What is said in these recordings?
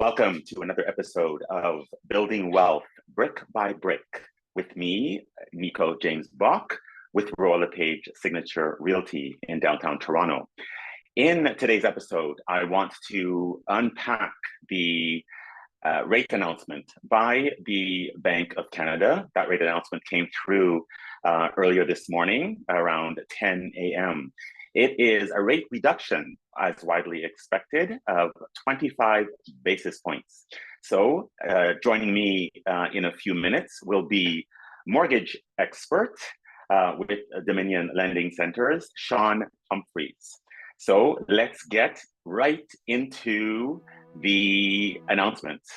Welcome to another episode of Building Wealth Brick by Brick with me, Nico James BoC, with Royal LePage Signature Realty in downtown Toronto. In today's episode, I want to unpack the rate announcement by the Bank of Canada. That rate announcement came through earlier this morning around 10 a.m. It is a rate reduction, as widely expected, of 25 basis points. So joining me in a few minutes will be mortgage expert with Dominion Lending Centers, Sean Humphries. So let's get right into the announcements.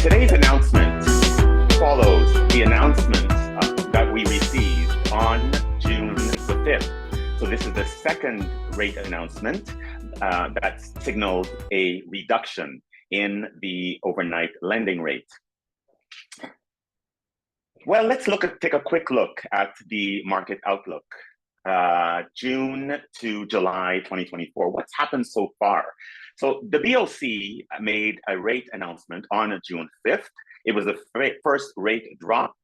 Today's announcement follows the announcement that we received on June the 5th. So this is the second rate announcement that signaled a reduction in the overnight lending rate. Well, let's take a quick look at the market outlook. June to July 2024. What's happened so far? So the BoC made a rate announcement on June 5th. It was the first rate drop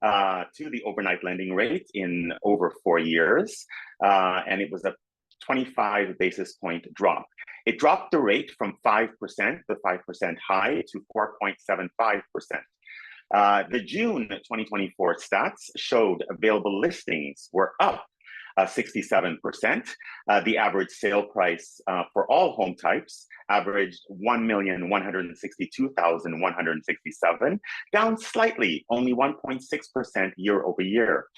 to the overnight lending rate in over 4 years, and it was a 25 basis point drop. It dropped the rate from 5%, the 5% high, to 4.75%. The June 2024 stats showed available listings were up 67%. The average sale price for all home types averaged $1,162,167, down slightly, only 1.6% year over year.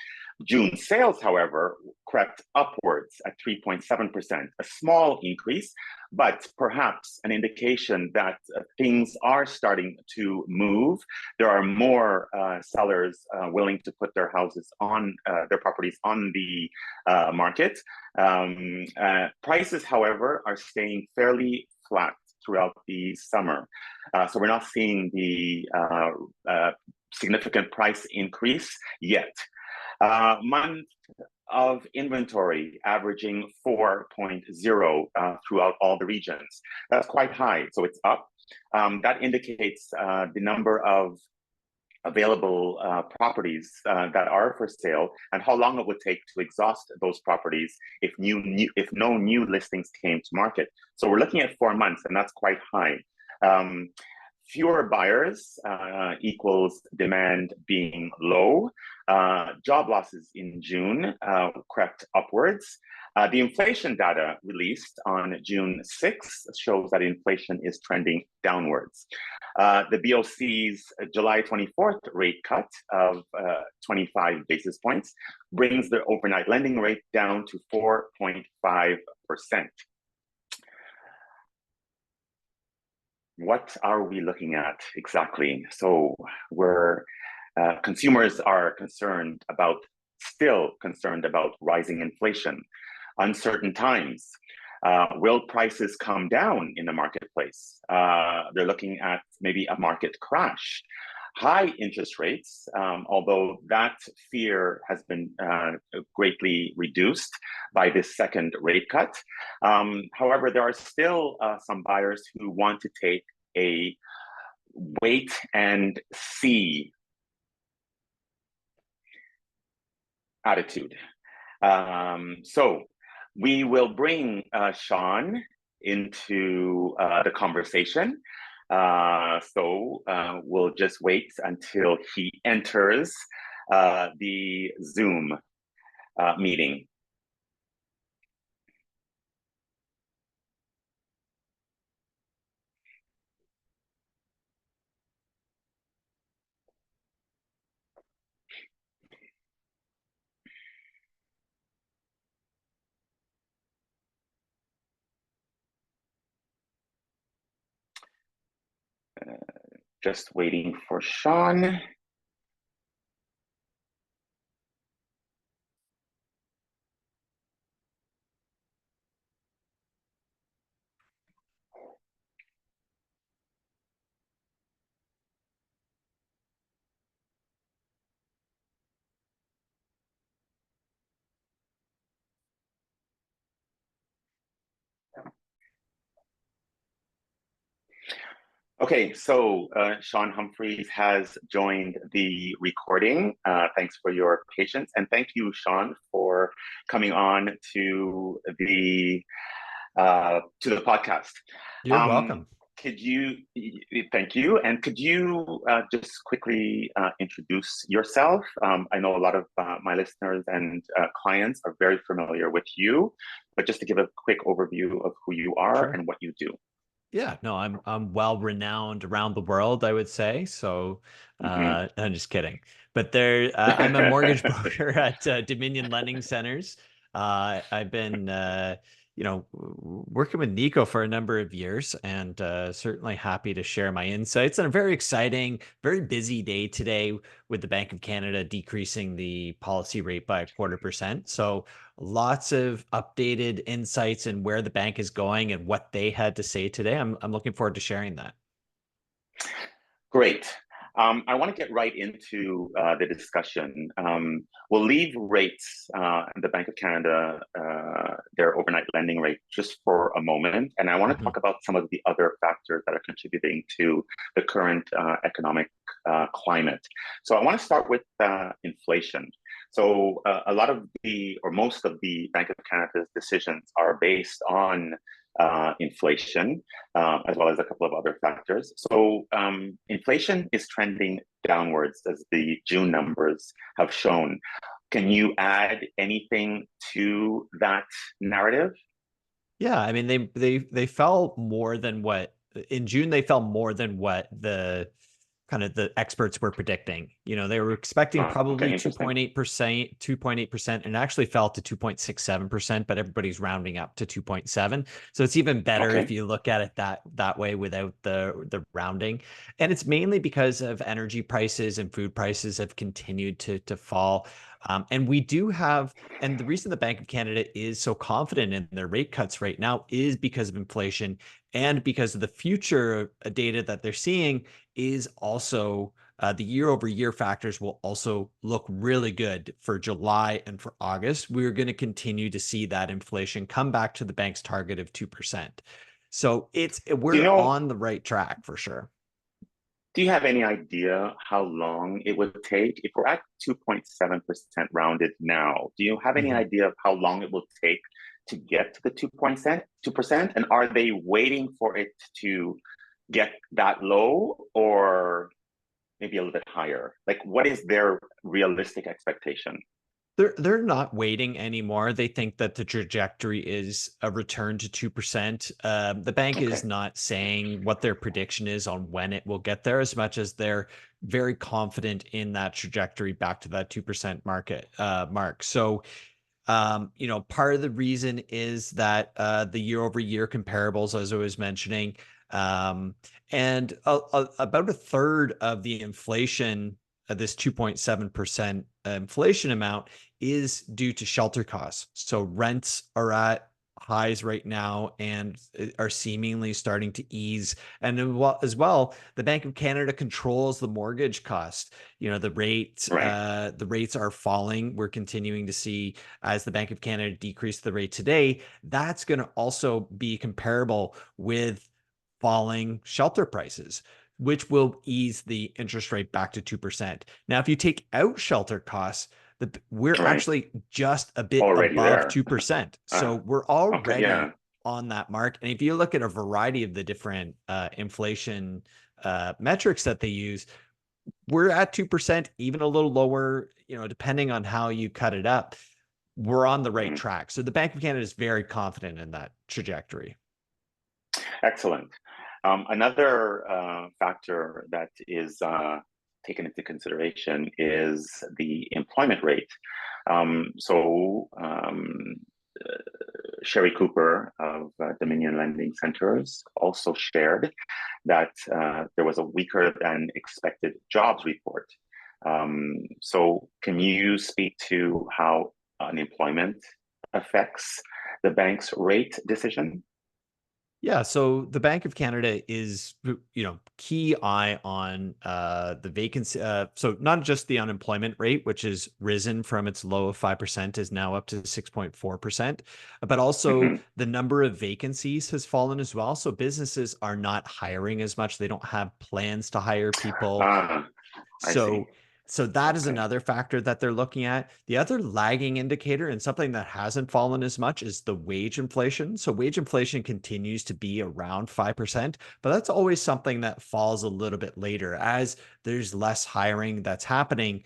June sales, however, crept upwards at 3.7%, a small increase, but perhaps an indication that things are starting to move. There are more sellers willing to put their houses on their properties on the market. Prices, however, are staying fairly flat throughout the summer. So we're not seeing the significant price increase yet. Month of inventory averaging 4.0 throughout all the regions. That's quite high, so it's up. That indicates the number of available properties that are for sale and how long it would take to exhaust those properties if no new listings came to market. So we're looking at 4 months, and that's quite high. Fewer buyers equals demand being low. Job losses in June crept upwards. The inflation data released on June 6th shows that inflation is trending downwards. The BoC's July 24th rate cut of 25 basis points brings the overnight lending rate down to 4.5%. What are we looking at exactly? So consumers are still concerned about rising inflation, uncertain times. Will prices come down in the marketplace? They're looking at maybe a market crash. High interest rates, although that fear has been greatly reduced by this second rate cut. However, there are still some buyers who want to take a wait and see attitude. So we will bring Sean into the conversation. So we'll just wait until he enters the Zoom meeting. Just waiting for Sean. Okay, so Sean Humphries has joined the recording. Thanks for your patience, and thank you, Sean, for coming on to the podcast. You're welcome. Could you, thank you, and could you just quickly introduce yourself? I know a lot of my listeners and clients are very familiar with you, but just to give a quick overview of who you are Sure. and what you do. Yeah, no, I'm well renowned around the world, I would say. So, Mhm. I'm just kidding. But I'm a mortgage broker at Dominion Lending Centers. I've been, working with Nico for a number of years, and certainly happy to share my insights. And a very exciting, very busy day today with the Bank of Canada decreasing the policy rate by 0.25%. So lots of updated insights and where the bank is going and what they had to say today. I'm looking forward to sharing that. Great. I want to get right into the discussion. We'll leave rates, the Bank of Canada, their overnight lending rate, just for a moment. And I want to Mhm. talk about some of the other factors that are contributing to the current economic climate. So I want to start with inflation. So a lot of or most of the Bank of Canada's decisions are based on inflation, as well as a couple of other factors. So inflation is trending downwards, as the June numbers have shown. Can you add anything to that narrative? Yeah, I mean they fell more than what in June they fell more than what the kind of the experts were predicting. They were expecting Okay, probably interesting. 2.8%, and actually fell to 2.67%, but everybody's rounding up to 2.7. So it's even better if Okay. you look at it that way without the rounding. And it's mainly because of energy prices and food prices have continued to fall. And we do have, and the reason the Bank of Canada is so confident in their rate cuts right now is because of inflation and because of the future data that they're seeing is also the year over year factors will also look really good for July and for August. We're going to continue to see that inflation come back to the bank's target of 2%. So Do you we're know, on the right track for sure. do you have any idea how long it would take? If we're at 2.7% rounded now, do you have any Mhm. idea of how long it will take to get to the 2%? And are they waiting for it to get that low or maybe a little bit higher? Like, what is their realistic expectation? They're not waiting anymore. They think that the trajectory is a return to 2%. The bank is Okay. not saying what their prediction is on when it will get there, as much as they're very confident in that trajectory back to that 2% mark. So, part of the reason is that the year over year comparables, as I was mentioning, um, and about a third of the inflation, this 2.7% inflation amount, is due to shelter costs. So rents are at highs right now and are seemingly starting to ease. And as well, the Bank of Canada controls the mortgage cost. Right. The rates are falling. We're continuing to see as the Bank of Canada decreased the rate today. That's going to also be comparable with falling shelter prices, which will ease the interest rate back to 2%. Now, if you take out shelter costs, we're Right. actually just a bit Already above there. 2%. So Ah, we're okay. Yeah. already on that mark. And if you look at a variety of the different inflation metrics that they use, we're at 2%, even a little lower, depending on how you cut it up. We're on the right Mhm. track. So the Bank of Canada is very confident in that trajectory. Excellent. Another factor that is taken into consideration is the employment rate. So Sherry Cooper of Dominion Lending Centers also shared that there was a weaker than expected jobs report. So, can you speak to how unemployment affects the bank's rate decision? Yeah, so the Bank of Canada is, key eye on the vacancy. So not just the unemployment rate, which has risen from its low of 5%, is now up to 6.4%, but also Mm-hmm. the number of vacancies has fallen as well. So businesses are not hiring as much. They don't have plans to hire people. Ah, I see. So that is Okay. another factor that they're looking at. The other lagging indicator and something that hasn't fallen as much is the wage inflation. So wage inflation continues to be around 5%, but that's always something that falls a little bit later as there's less hiring that's happening.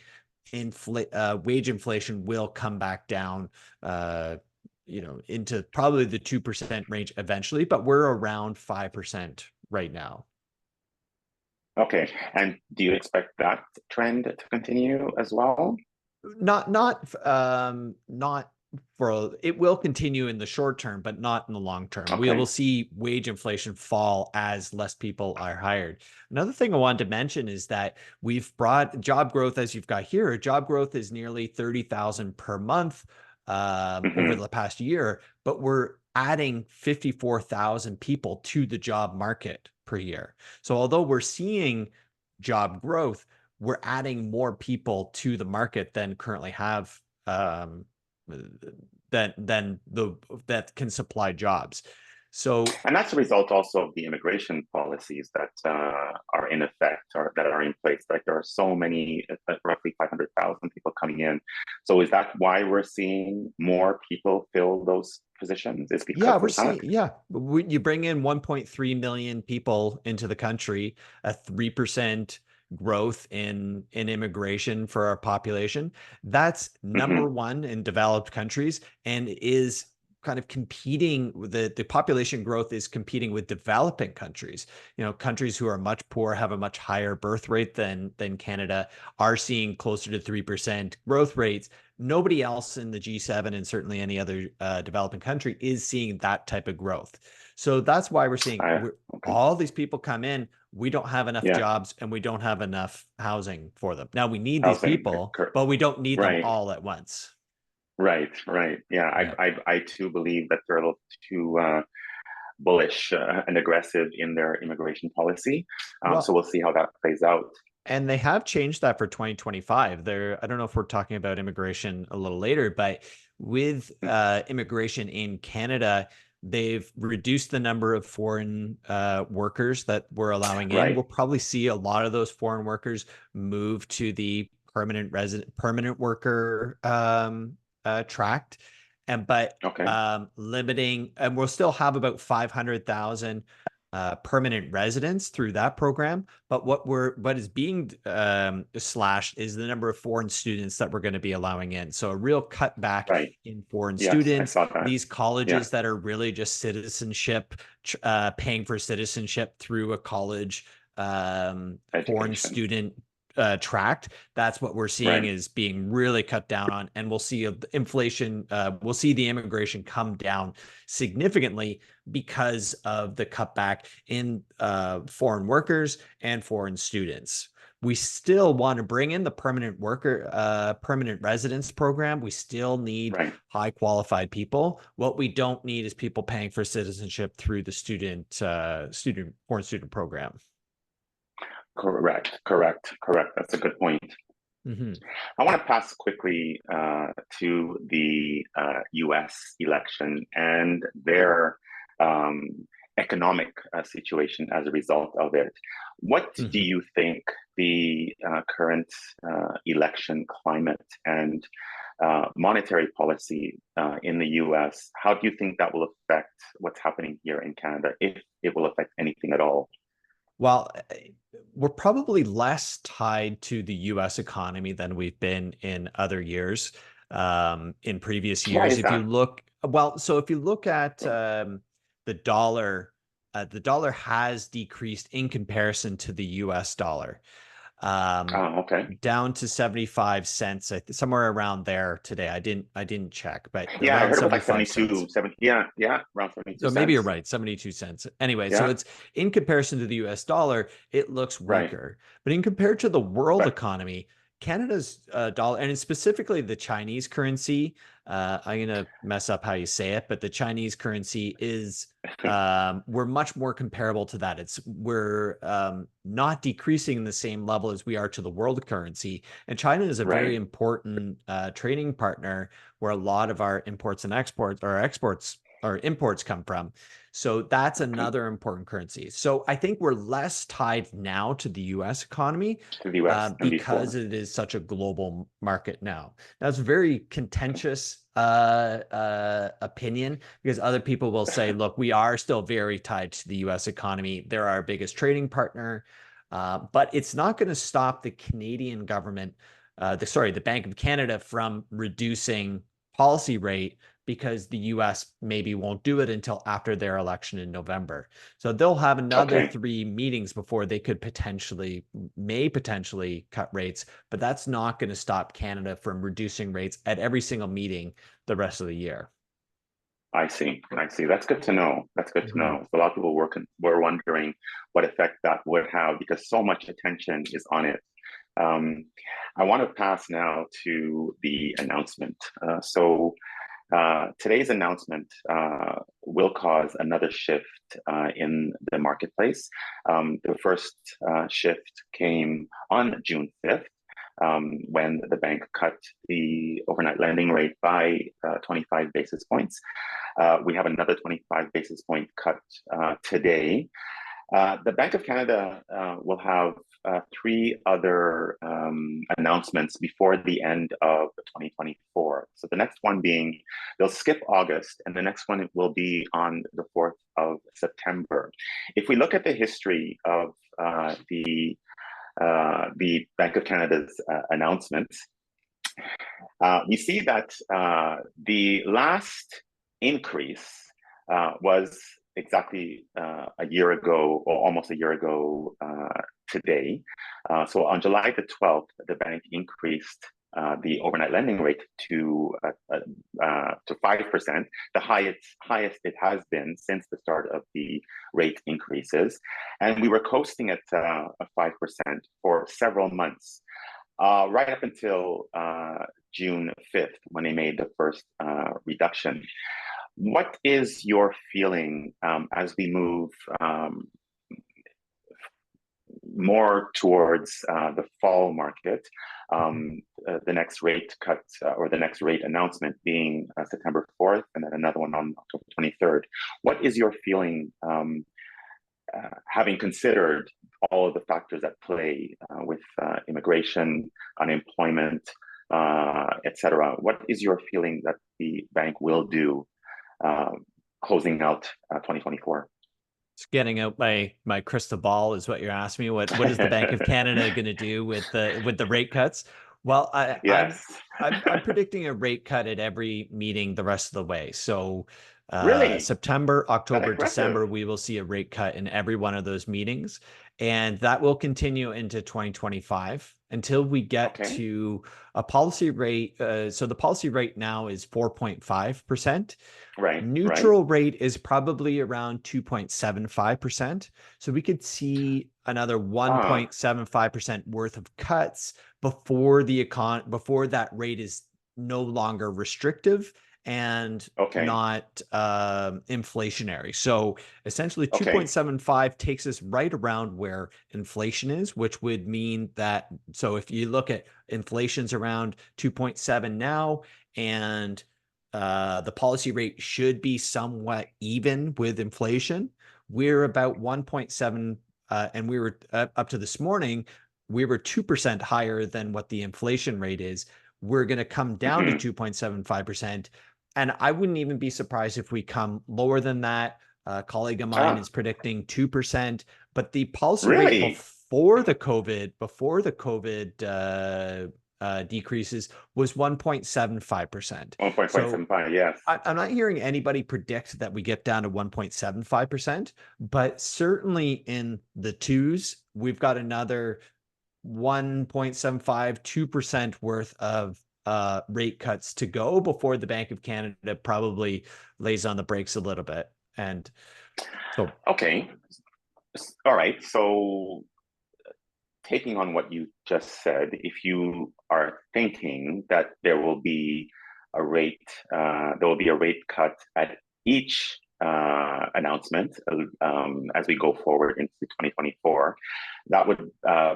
Wage inflation will come back down into probably the 2% range eventually, but we're around 5% right now. Okay. And do you expect that trend to continue as well? Not for it will continue in the short term, but not in the long term. We will Okay. see wage inflation fall as less people are hired. Another thing I wanted to mention is that we've brought job growth, as you've got here. Job growth is nearly 30,000 per month over Mm-hmm. the past year, but we're adding 54,000 people to the job market per year. So although we're seeing job growth, we're adding more people to the market than currently have that can supply jobs. So And that's a result also of the immigration policies that are in effect or that are in place. Like there are so many, roughly 500,000 people coming in. So is that why we're seeing more people fill those positions? Is yeah, because we're of that? seeing you bring in 1.3 million people into the country, a 3% growth in immigration for our population. That's number Mm-hmm. one in developed countries and is kind of competing with the population growth is competing with developing countries. Countries who are much poor have a much higher birth rate than Canada, are seeing closer to 3% growth rates. Nobody else in the G7 and certainly any other developing country is seeing that type of growth. So that's why we're seeing Okay. all these people come in. We don't have enough Yeah. jobs and we don't have enough housing for them. Now we need these Housing. people, but we don't need them Right. all at once. Right. Right. Yeah. Yeah. I too believe that they're a little too bullish and aggressive in their immigration policy. So Well, we'll see how that plays out. and they have changed that for 2025. I don't know if we're talking about immigration a little later, but with immigration in Canada, they've reduced the number of foreign workers that we're allowing in. We'll Right. probably see a lot of those foreign workers move to the permanent worker tract, but Okay. limiting, and we'll still have about 500,000 permanent residents through that program. But what is being slashed is the number of foreign students that we're going to be allowing in. So a real cutback Right. in foreign Yes, I students. saw that. These Yeah. colleges that are really just citizenship, paying for citizenship through a college foreign Education. student tract. That's what we're seeing Right. is being really cut down on, and we'll see inflation. We'll see the immigration come down significantly because of the cutback in foreign workers and foreign students. We still want to bring in the permanent residence program. We still need Right. high qualified people. What we don't need is people paying for citizenship through the foreign student program. Correct. That's a good point. Mm-hmm. I want to pass quickly to the US election and their um, economic situation as a result of it. What do Mm-hmm. you think the current election climate and monetary policy in the US, how do you think that will affect what's happening here in Canada, if it will affect anything at all? Well, we're probably less tied to the US economy than we've been in other years, in previous Why years. is If you that? look, so if you look at the dollar, the dollar has decreased in comparison to the US dollar. Okay. Down to 75 cents, somewhere around there today. I didn't check, but Yeah, I around heard it was like 75 72, cents. 70. Yeah, yeah, around 72 So maybe you're cents. right, 72 cents. Anyway, so Yeah, it's in comparison to the US dollar, it looks right, weaker. But in compared to the world right, economy, Canada's dollar, and specifically the Chinese currency, I'm going to mess up how you say it, but the Chinese currency is, we're much more comparable to that. We're not decreasing in the same level as we are to the world currency. And China is a very right. important trading partner where a lot of our imports and exports, or exports or imports come from. So that's Okay. another important currency. So I think we're less tied now to the US economy To the US than because before. it is such a global market now. That's a very contentious opinion, because other people will say, look, we are still very tied to the US economy. They're our biggest trading partner. But it's not going to stop the Canadian government, the Bank of Canada, from reducing policy rate, because the US maybe won't do it until after their election in November. So they'll have another Okay, 3 meetings before they may potentially cut rates, but that's not going to stop Canada from reducing rates at every single meeting the rest of the year. I see. I see. That's good to know. That's good to Mhm. know. So a lot of people were wondering what effect that would have because so much attention is on it. Um, I want to pass now to the announcement. Today's announcement will cause another shift in the marketplace. The first shift came on June 5th. When the bank cut the overnight lending rate by 25 basis points. We have another 25 basis point cut today. The Bank of Canada will have three other announcements before the end of 2024. So the next one being, they'll skip August, and the next one will be on the 4th of September. If we look at the history of the Bank of Canada's announcements, we see that the last increase was exactly a year ago, or almost a year ago today. So on July the 12th, the bank increased the overnight lending rate to 5%, the highest it has been since the start of the rate increases, and we were coasting at 5% for several months. Right up until June 5th, when they made the first reduction. What is your feeling as we move more towards the fall market, the next rate cut or the next rate announcement being September 4th, and then another one on October 23rd? What is your feeling, having considered all of the factors at play with immigration, unemployment, etc.? What is your feeling that the bank will do closing out 2024? Just getting out my crystal ball is what you're asking me. What is the Bank of Canada going to do with the rate cuts? Well, Yes. I'm predicting a rate cut at every meeting the rest of the way. So Really? September, That October, aggressive? December, we will see a rate cut in every one of those meetings. And that will continue into 2025 until we get Okay. to a policy rate. So the policy rate now is 4.5%. Right, right. Neutral rate is probably around 2.75%. So we could see another Ah, 1.75% worth of cuts before that rate is no longer restrictive and okay. not inflationary. So essentially Okay. 2.75 takes us right around where inflation is, which would mean that, so if you look at inflation's around 2.7 now, and the policy rate should be somewhat even with inflation. We're about 1.7, and we were up to this morning, we were 2% higher than what the inflation rate is. We're going to come down to Hmm. 2.75%. And I wouldn't even be surprised if we come lower than that. A colleague of mine Ah, is predicting 2%, but the policy rate really? before the COVID decreases was 1.75%. So 1.75, yes. I'm not hearing anybody predict that we get down to 1.75%, but certainly in the twos, we've got another 1.75, 2% worth of rate cuts to go before the Bank of Canada probably lays on the brakes a little bit. And so, okay, all right. So taking on what you just said, if you are thinking that there will be a rate cut at each announcement as we go forward into 2024, that would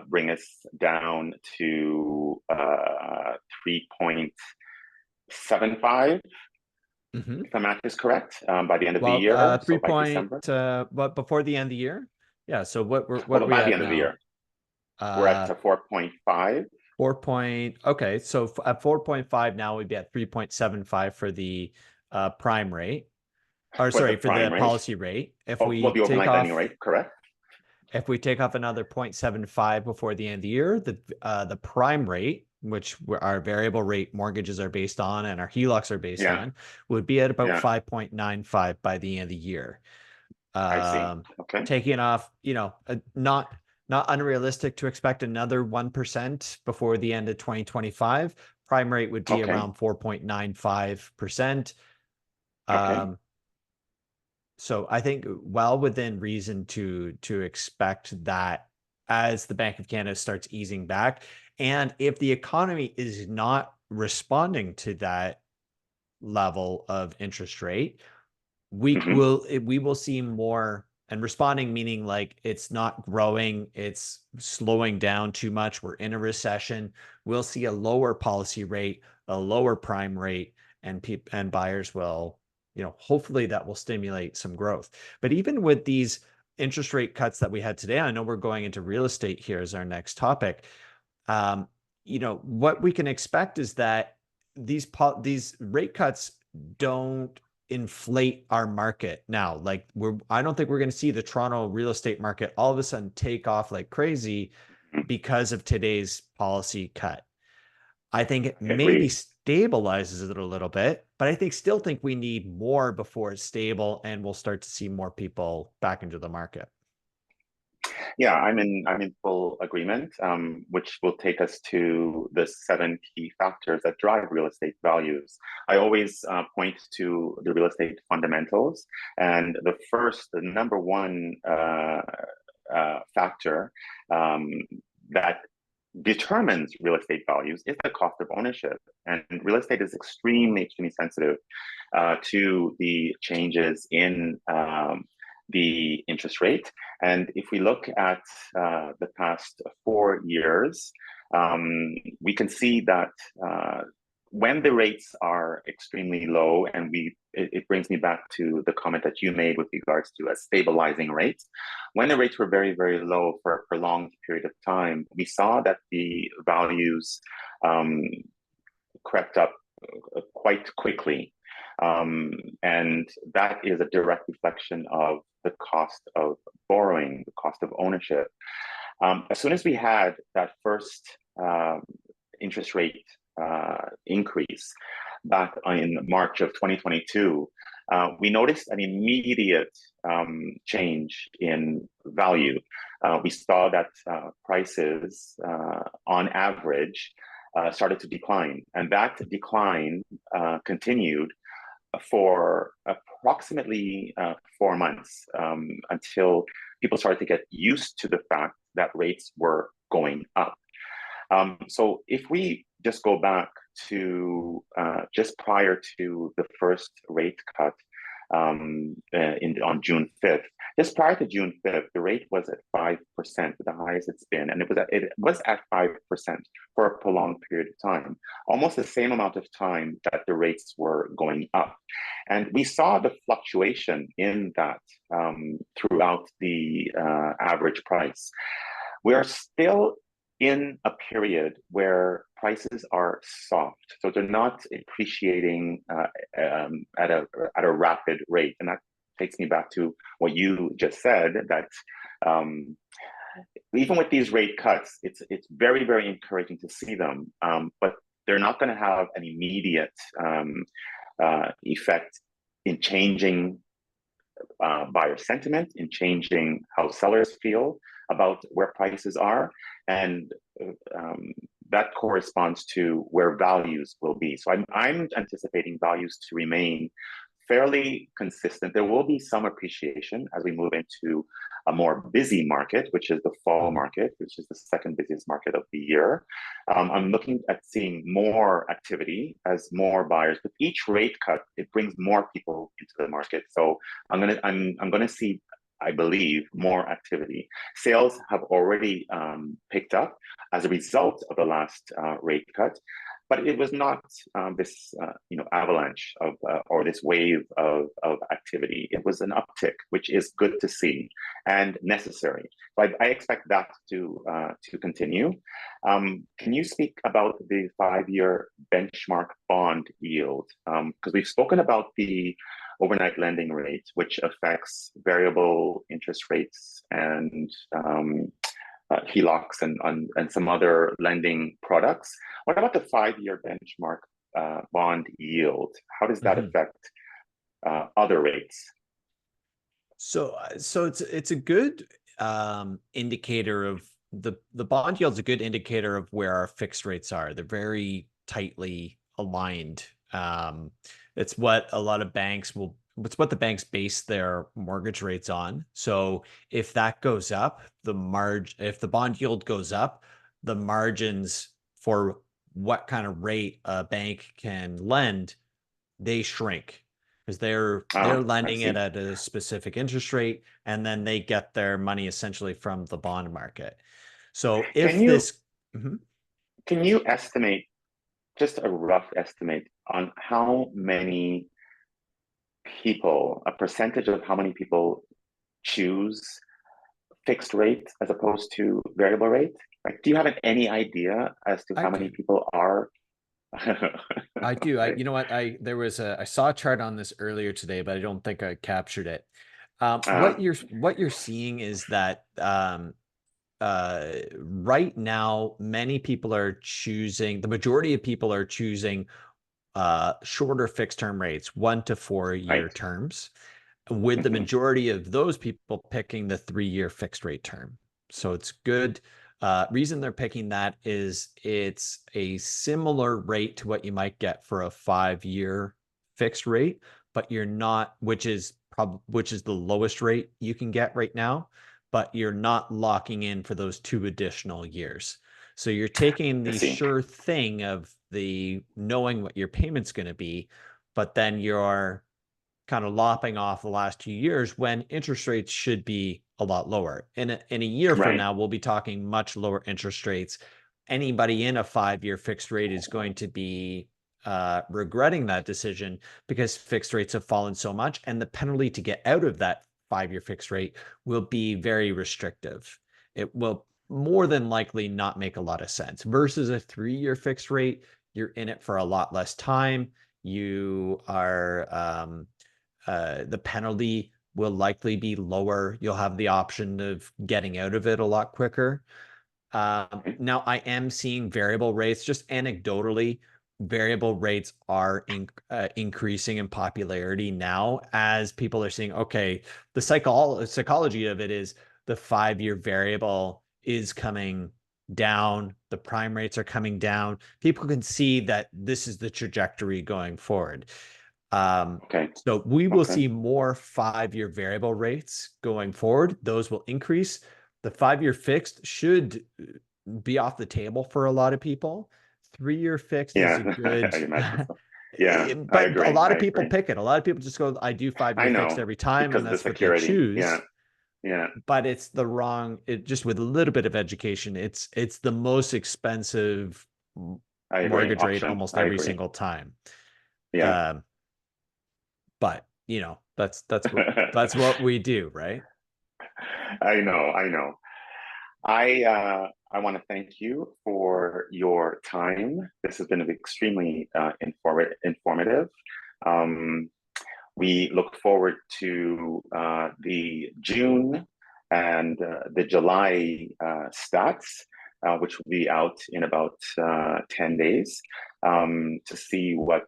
bring us down to 3.75, if the math is correct, by the end of the year, so by December. But before the end of the year, yeah. So what are Well, we by the at end of the now? year, we're at 4.5. Okay, so at 4.5 now we'd be at 3.75 for the prime rate, or For the sorry, for the prime rate. policy rate. If Oh, we well, the take overnight lending off, rate, correct? if we take off another 0.75 before the end of the year, the prime rate, which our variable rate mortgages are based on and our HELOCs are based Yeah, on, would be at about yeah, 5.95 by the end of the year. I see. Okay, Taking off, not unrealistic to expect another 1% before the end of 2025. Prime rate would be okay, around 4.95%. okay. So I think well within reason to expect that as the Bank of Canada starts easing back, and if the economy is not responding to that level of interest rate, we Mm-hmm. will see more. And responding meaning like it's not growing, it's slowing down too much, we're in a recession, we'll see a lower policy rate, a lower prime rate, and buyers will, hopefully that will stimulate some growth. But even with these interest rate cuts that we had today, I know we're going into real estate here as our next topic. What we can expect is that these rate cuts don't inflate our market now. Like I don't think we're going to see the Toronto real estate market all of a sudden take off like crazy because of today's policy cut. I think it maybe Agreed. stabilizes it a little bit, but I still think we need more before it's stable and we'll start to see more people back into the market. Yeah, I'm in full agreement, which will take us to the 7 key factors that drive real estate values. I always point to the real estate fundamentals, and the number one factor that determines real estate values is the cost of ownership. And real estate is extremely sensitive to the changes in the interest rate. And if we look at the past 4 years, we can see that when the rates are extremely low, and it brings me back to the comment that you made with regards to a stabilizing rate. When the rates were very, very low for a prolonged period of time, we saw that the values crept up quite quickly. And that is a direct reflection of the cost of borrowing, the cost of ownership. As soon as we had that first interest rate increase back in March of 2022, we noticed an immediate change in value. We saw that prices on average started to decline, and that decline continued for approximately 4 months until people started to get used to the fact that rates were going up. So if we just go back to just prior to the first rate cut on June 5th, just prior to June 5th, the rate was at 5%, the highest it's been, and it was at 5% for a prolonged period of time, almost the same amount of time that the rates were going up. And we saw the fluctuation in that throughout the average price. We are still in a period where prices are soft, so they're not appreciating at a rapid rate, and that takes me back to what you just said, that even with these rate cuts, it's very, very encouraging to see them, but they're not going to have an immediate effect in changing buyer sentiment, in changing how sellers feel, about where prices are, and that corresponds to where values will be. So I'm anticipating values to remain fairly consistent. There will be some appreciation as we move into a more busy market, which is the fall market, which is the second busiest market of the year. I'm looking at seeing more activity as more buyers. With each rate cut, it brings more people into the market. So I'm gonna see, I believe, more activity. Sales have already picked up as a result of the last rate cut, but it was not this avalanche of or this wave of activity. It was an uptick, which is good to see and necessary. So I expect that to continue. Can you speak about the 5-year benchmark bond yield? Because we've spoken about the overnight lending rate, which affects variable interest rates and HELOCs and some other lending products. What about the 5-year benchmark bond yield? How does that affect other rates? So it's a good indicator of the bond yield's a good indicator of where our fixed rates are. They're very tightly aligned. It's what a lot of banks will. It's what the banks base their mortgage rates on. So if that goes up, if the bond yield goes up, the margins for what kind of rate a bank can lend, they shrink because they're lending it at a specific interest rate, and then they get their money essentially from the bond market. So if can you estimate, just a rough estimate, on how many people, a percentage of how many people choose fixed rate as opposed to variable rate? Like, do you have any idea as to how many people are? I do. You know what? I saw a chart on this earlier today, but I don't think I captured it. What you're seeing is that right now, many people are choosing, the majority of people are choosing shorter fixed term rates, 1 to 4 year terms, with the majority of those people picking the 3-year fixed rate term. So it's good. Reason they're picking that is it's a similar rate to what you might get for a 5-year fixed rate, but you're not, which is the lowest rate you can get right now, but you're not locking in for those 2 additional years. So you're taking the sure thing of the knowing what your payment's going to be, but then you're kind of lopping off the last 2 years when interest rates should be a lot lower. In a year from now, we'll be talking much lower interest rates. Anybody in a 5-year fixed rate is going to be regretting that decision because fixed rates have fallen so much, and the penalty to get out of that 5-year fixed rate will be very restrictive. It will more than likely not make a lot of sense versus a 3-year fixed rate. You're in it for a lot less time. You are the penalty will likely be lower. You'll have the option of getting out of it a lot quicker. Now, I am seeing variable rates, just anecdotally, variable rates are increasing in popularity now as people are seeing, okay, the psychology of it is the 5-year variable is coming down. The prime rates are coming down. People can see that this is the trajectory going forward. So we will see more 5-year variable rates going forward. Those will increase. The 5-year fixed should be off the table for a lot of people. 3-year fixed is a good. I imagine so. Yeah, but a lot of people pick it. A lot of people just go, I do 5-year fixed every time, and that's what they choose. Yeah. But it's the wrong. Just with a little bit of education, it's the most expensive mortgage rate almost every single time. Yeah. But that's what we do, right? I know. I want to thank you for your time. This has been extremely informative. We look forward to the June and the July stats. which will be out in about 10 days, to see what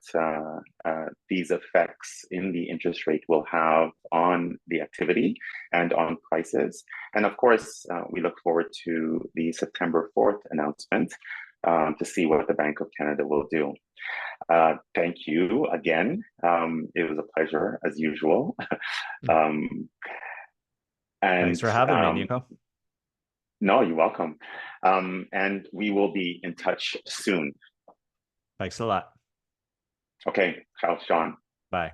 these effects in the interest rate will have on the activity and on prices. And of course, we look forward to the September 4th announcement to see what the Bank of Canada will do. Thank you again. It was a pleasure as usual. And Thanks for having me, Nico. No, you're welcome. And we will be in touch soon. Thanks a lot. Okay, ciao, Sean. Bye.